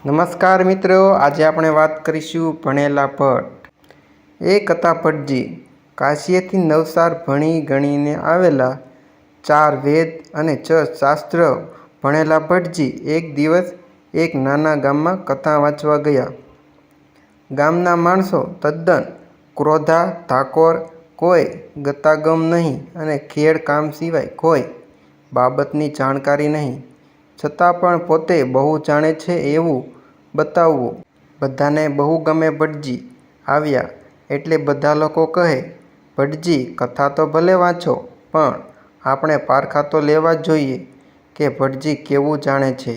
નમસ્કાર મિત્રો, આજે આપણે વાત કરીશું ભણેલા ભટ્ટ. એક હતા ભટ્ટજી. કાશીએથી નવસાર ભણી ગણીને આવેલા. 4 વેદ અને 6 શાસ્ત્ર ભણેલા ભટ્ટજી એક દિવસ એક નાના ગામમાં કથા વાંચવા ગયા. ગામના માણસો તદ્દન ક્રોધા ધાકોર, કોઈ ગતાગમ નહીં અને ખેડ કામ સિવાય કોઈ બાબતની જાણકારી નહીં, છતાં પણ પોતે બહુ જાણે છે એવું બતાવવું. બધાને બહુ ગમે. ભટ્ટજી આવ્યા એટલે બધા લોકો કહે, ભટ્ટજી કથા તો ભલે વાંચો, પણ આપણે પારખા તો લેવા જ જોઈએ કે ભટ્ટજી કેવું જાણે છે.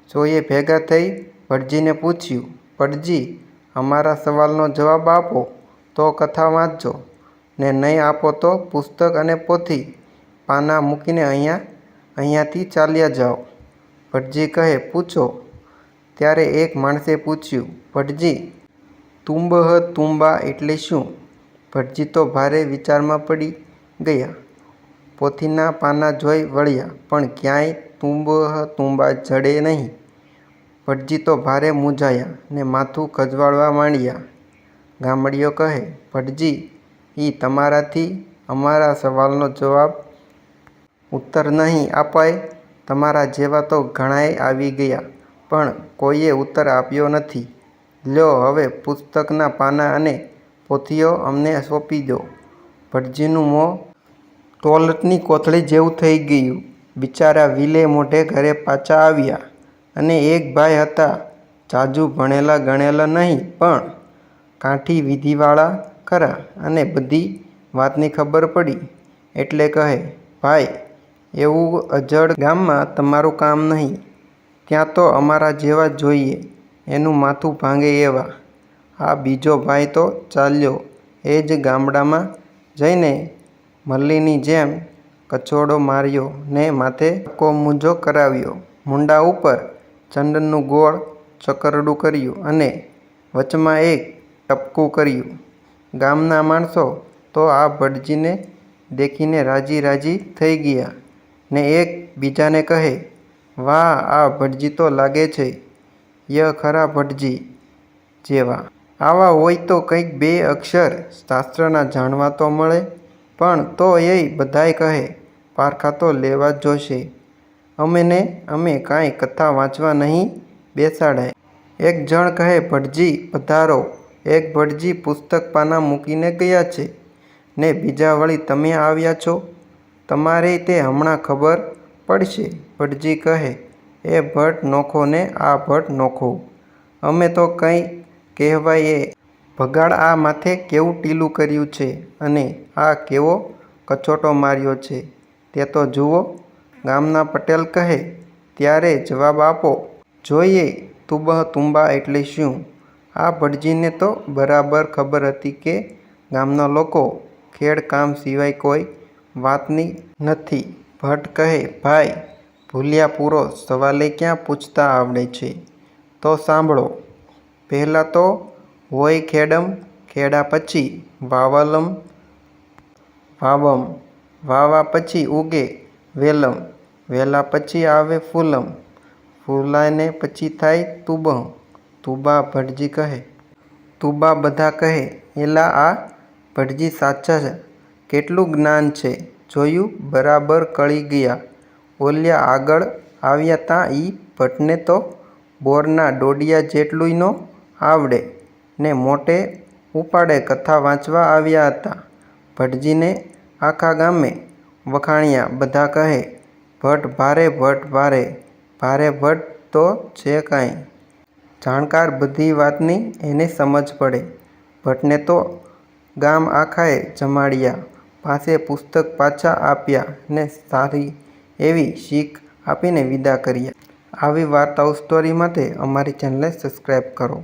સૌએ ભેગા થઈ ભટ્ટજીને પૂછ્યું, ભટ્ટજી અમારા સવાલનો જવાબ આપો તો કથા વાંચજો, ને નહીં આપો તો પુસ્તક અને પોથી પાનાં મૂકીને અહીંયાથી ચાલ્યા જાઓ. ભટ્ટજી કહે, પૂછો. ત્યારે એક માણસે પૂછ્યું, ભટ્ટજી તુંબહ તુંબા એટલે શું? ભટ્ટજી તો ભારે વિચારમાં પડી ગયા. પોથીના પાનાં જોઈ વળ્યા, પણ ક્યાંય તુંબહ તુંબા જડે નહીં. ભટ્ટજી તો ભારે મૂંઝાયા ને માથું ખંજવાળવા માંડ્યા. ગામડીઓ કહે, ભટ્ટજી ઈ તમારાથી અમારા સવાલનો જવાબ ઉત્તર નહીં અપાય. તમારા જેવા તો ઘણાય આવી ગયા, પણ કોઈએ ઉત્તર આપ્યો નથી. લ્યો હવે પુસ્તકના પાનાં અને પોથીઓ અમને સોંપી દો. ભટ્ટજીનું મોં તોલટની કોથળી જેવું થઈ ગયું. બિચારા વિલે મોઢે ઘરે પાછા આવ્યા. અને એક ભાઈ હતા, ઝાઝું ભણેલા ગણેલા નહીં, પણ કાઠી વિધિવાળા ખરા, અને બધી વાતની ખબર પડી એટલે કહે, ભાઈ એવું અજડ ગામમાં તમારું કામ નહીં. ત્યાં તો અમારા જેવા જોઈએ, એનું માથું ભાંગે એવા. આ બીજો ભાઈ તો ચાલ્યો એ જ ગામડામાં જઈને મલ્લીની જેમ કચોડો માર્યો ને માથે આખો મૂંજો કરાવ્યો. મુંડા ઉપર ચંદનનું ગોળ ચકરડું કર્યું અને વચમાં એક ટપકું કર્યું. ગામના માણસો તો આ ભટ્ટજીને દેખીને રાજી રાજી થઈ ગયા ને એક બીજાને કહે, વાહ આ ભટ્ટજી તો લાગે છે ય ખરા ભટ્ટજી જેવા. આવા હોય તો કંઈક 2 અક્ષર શાસ્ત્રના જાણવા તો મળે. પણ તો એ બધાય કહે, પારખા તો લેવા જ જોશે. અમે કાંઈ કથા વાંચવા નહીં બેસાડાય. એક જણ કહે, ભટ્ટજી પધારો. એક ભટ્ટજી પુસ્તક પાનાં મૂકીને ગયા છે ને બીજા વળી તમે આવ્યા છો. તમારે તે હમણાં ખબર પડશે. ભટ્ટજી કહે, એ ભટ્ટ નોખો ને આ ભટ્ટ નોખો. અમે તો કંઈ કહેવાય એ ભગાડ આ માથે કેવું ટીલું કર્યું છે અને આ કેવો કચોટો માર્યો છે તે તો જુઓ. ગામના પટેલ કહે, ત્યારે જવાબ આપો જોઈએ તુંબહ તુંબા એટલે શું? આ ભટ્ટજીને તો બરાબર ખબર હતી કે ગામના લોકો ખેડ કામ સિવાય કોઈ વાતની નથી. ભટ્ટ કહે, ભાઈ ભૂલ્યા પૂરો સવાલે ક્યાં પૂછતા આવડે છે? તો સાંભળો. પહેલાં તો હોય ખેડમ, ખેડા પછી વાવલમ, વાવમ, વાવા પછી ઉગે વેલમ, વેલા પછી આવે ફૂલમ, ફૂલાને પછી થાય તુંબહ, તુંબા. ભટ્ટજી કહે, તુંબા. બધા કહે, એલા આ ભટ્ટજી સાચા કેટલું જ્ઞાન છે. જોયું, બરાબર કળી ગયા. ઓલ્યા આગળ આવ્યા તાં ઈ ભટ્ટને તો બોરના ડોડિયા જેટલુંય નો આવડે ને મોટે ઉપાડે કથા વાંચવા આવ્યા હતા. ભટ્ટજીને આખા ગામે વખાણ્યા. બધા કહે, ભટ્ટ ભારે, ભટ્ટ ભારે. ભારે ભટ્ટ તો છે કાંઈ જાણકાર, બધી વાતની એને સમજ પડે. ભટ્ટને તો ગામ આખાએ જમાડ્યા, પાસે પુસ્તક પાછા આપ્યા ને સારી એવી શીખ આપીને વિદા કર્યા. આવી વાર્તાઓ સ્ટોરી માટે અમારી ચેનલને સબસ્ક્રાઈબ કરો.